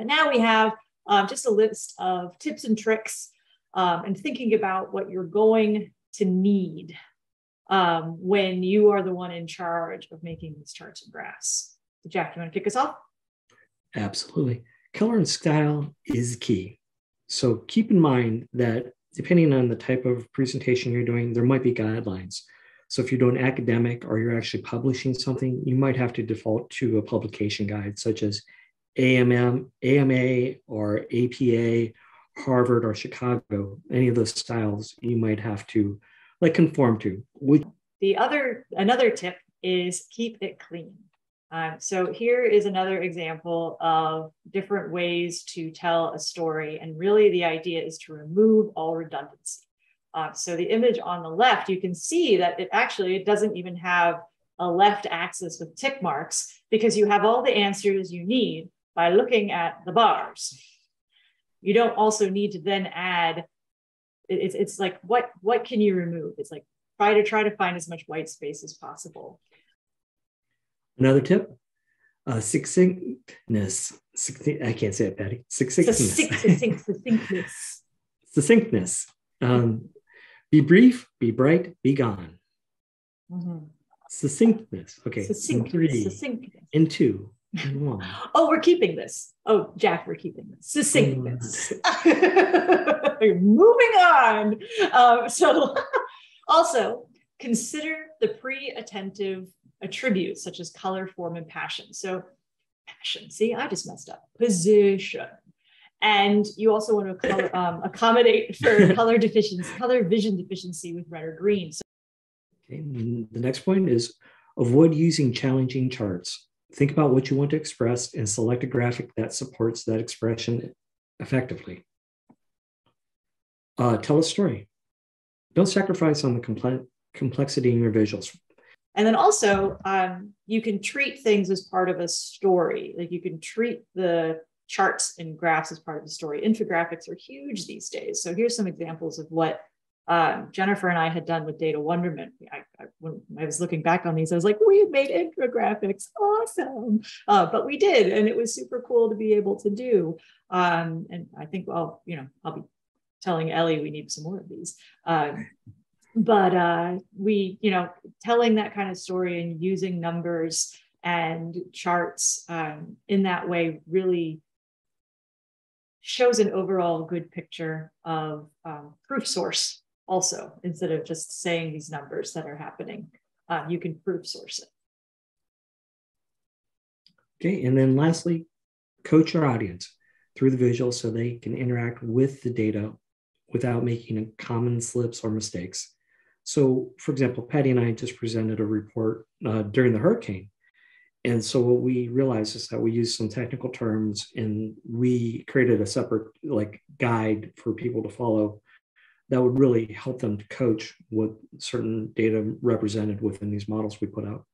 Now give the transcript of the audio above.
But now we have just a list of tips and tricks and thinking about what you're going to need when you are the one in charge of making these charts and graphs. So Jack, you want to kick us off? Absolutely. Color and style is key. So keep in mind that depending on the type of presentation you're doing, there might be guidelines. So if you're doing academic or you're actually publishing something, you might have to default to a publication guide such as AMA or APA, Harvard or Chicago. Any of those styles you might have to conform to. Another tip is keep it clean. So here is another example of different ways to tell a story. And really the idea is to remove all redundancy. So the image on the left, you can see that it doesn't even have a left axis with tick marks because you have all the answers you need by looking at the bars. You don't also need to then add, it's like, what can you remove? It's like, try to find as much white space as possible. Another tip, succinctness. I can't say it, Patty. Succinctness. Succinctness. Be brief, be bright, be gone. Mm-hmm. Succinctness. Okay. Succinctness. In 2, in 1. Oh, we're keeping this. Oh, Jack, we're keeping this. Succinctness. Moving on. So also consider the pre-attentive attributes such as color, form, and passion. So passion, see, I just messed up. Position. And you also want to accommodate for color vision deficiency with red or green. So okay, the next point is avoid using challenging charts. Think about what you want to express and select a graphic that supports that expression effectively. Tell a story. Don't sacrifice on the complexity in your visuals. And then also, you can treat things as part of a story. Like you can treat the charts and graphs as part of the story. Infographics are huge these days. So here's some examples of what Jennifer and I had done with Data Wonderment. When I was looking back on these, I was like, we made infographics, awesome. But we did, and it was super cool to be able to do. And I think, well, I'll be telling Ellie we need some more of these. But we, telling that kind of story and using numbers and charts in that way really shows an overall good picture of proof source also, instead of just saying these numbers that are happening. You can proof source it. Okay, and then lastly, coach your audience through the visuals so they can interact with the data without making common slips or mistakes. So, for example, Patty and I just presented a report during the hurricane. And so what we realized is that we used some technical terms and we created a separate guide for people to follow that would really help them to coach what certain data represented within these models we put out.